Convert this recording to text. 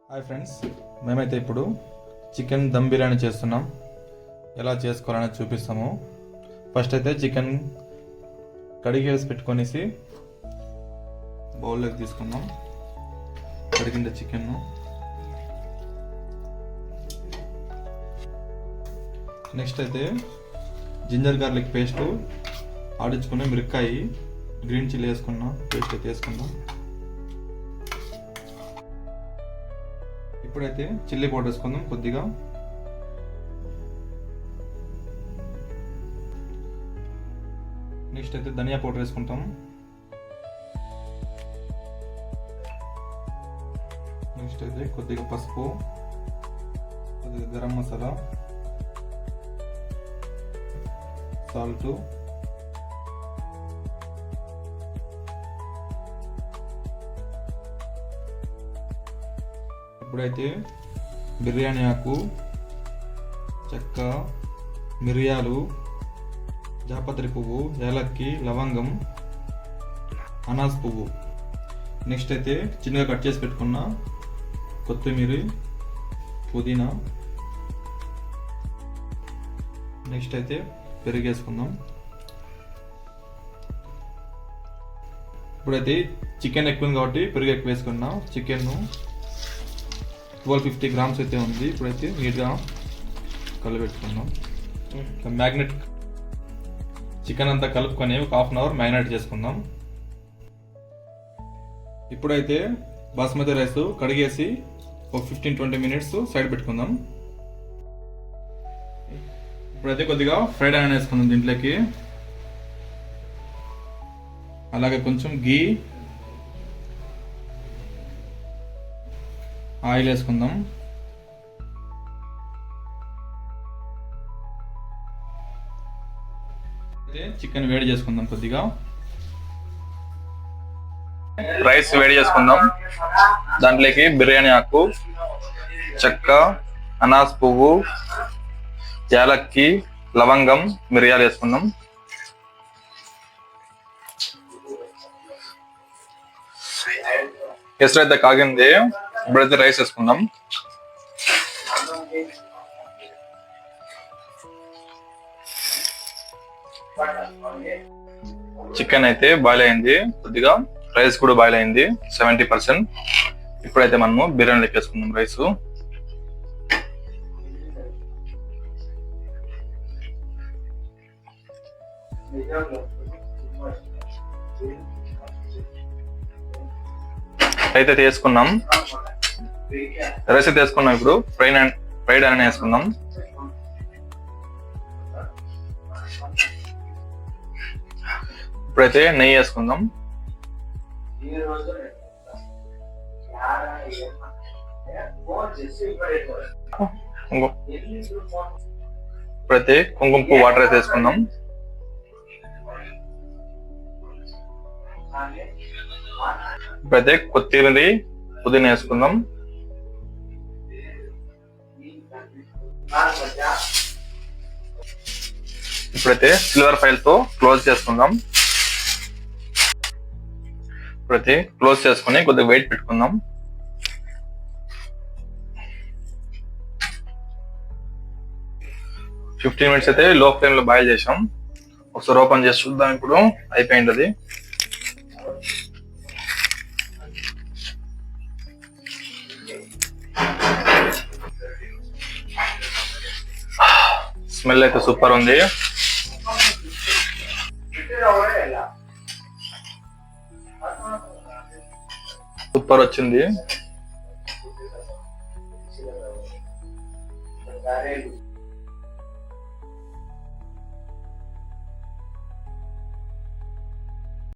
Hi friends, మేమైతే ఇప్పుడు chicken dum biryani చేస్తున్నాం. ఎలా చేసుకోవాలని చూపిస్తాము. ఫస్ట్ అయితే చికెన్ కడిగేసి పెట్టుకొనేసి బౌల్లోకి తీసుకుందాం. కడిగిన చికెన్ను నెక్స్ట్ అయితే జింజర్ గార్లిక్ పేస్టు, ఆడించుకున్న మిరపకాయ, గ్రీన్ చిల్లీ వేసుకున్న పేస్ట్ అయితే వేసుకుందాం. ఇప్పుడైతే చిల్లీ పౌడర్ వేసుకుందాం కొద్దిగా. నెక్స్ట్ అయితే ధనియా పౌడర్ వేసుకుంటాం. నెక్స్ట్ అయితే కొద్దిగా పసుపు, కొద్దిగా గరం మసాలా, సాల్ట్, ఇప్పుడైతే బిర్యానీ ఆకు, చెక్క, మిరియాలు, జాపత్రి పువ్వు, యాలక్కి, లవంగం, అనాస్ పువ్వు, నెక్స్ట్ అయితే చిన్నగా కట్ చేసి పెట్టుకున్న కొత్తిమీర, పుదీనా, నెక్స్ట్ అయితే పెరుగు వేసుకుందాం. ఇప్పుడైతే చికెన్ ఎక్కువ ఉంది కాబట్టి పెరుగు ఎక్కువ వేసుకున్నాం. చికెన్ 1250 గ్రామ్స్ అయితే ఉంది. ఇప్పుడైతే నీట్గా కలిపెట్టుకుందాం. మ్యాగ్నెట్ చికెన్ అంతా కలుపుకొని ఒక హాఫ్ అన్ అవర్ మ్యాగ్నేట్ చేసుకుందాం. ఇప్పుడైతే బాస్మతి రైస్ కడిగేసి ఒక 15-20 మినిట్స్ సైడ్ పెట్టుకుందాం. ఇప్పుడైతే కొద్దిగా ఫ్రైడ్ ఆనియన్ వేసుకుందాం దీంట్లోకి. అలాగే కొంచెం గీ, ఆయిల్ వేసుకుందాం. చికెన్ వేడి చేసుకుందాం. కొద్దిగా రైస్ వేడి చేసుకుందాం. దాంట్లోకి బిర్యానీ ఆకు, చెక్క, అనాస్ పువ్వు, యాలక్కి, లవంగం, మిరియాలు వేసుకుందాం. ఎసరైతే కాగింది. ఇప్పుడైతే రైస్ వేసుకుందాం. చికెన్ అయితే బాయిల్ అయింది కొద్దిగా, రైస్ కూడా బాయిల్ అయింది 70%. ఇప్పుడైతే మనము బిర్యానీలోకి వేసుకుందాం రైస్. అయితే తీసుకున్నాం, రైస్ అయితే వేసుకున్నాం. ఇప్పుడు ఫ్రైడ్ ఆనియన్ వేసుకుందాం. ఇప్పుడైతే నెయ్యి వేసుకుందాం. ఇప్పుడైతే కుంకుమ పువ్వు వాటర్ అయితే వేసుకుందాం. ఇప్పుడైతే కొత్తిమీర, పుదీనా వేసుకుందాం. ఇప్పుడైతే సిల్వర్ ఫైల్ తో క్లోజ్ చేసుకుందాం. ఇప్పుడైతే క్లోజ్ చేసుకుని కొద్దిగా వెయిట్ పెట్టుకుందాం. ఫిఫ్టీన్ మినిట్స్ అయితే లో ఫ్లేమ్ లో బాయిల్ చేసాం. ఒకసారి ఓపెన్ చేసి చూద్దాం. ఇప్పుడు అయిపోయింది అది. స్మెల్ అయితే సూపర్ ఉంది. సూపర్ వచ్చింది.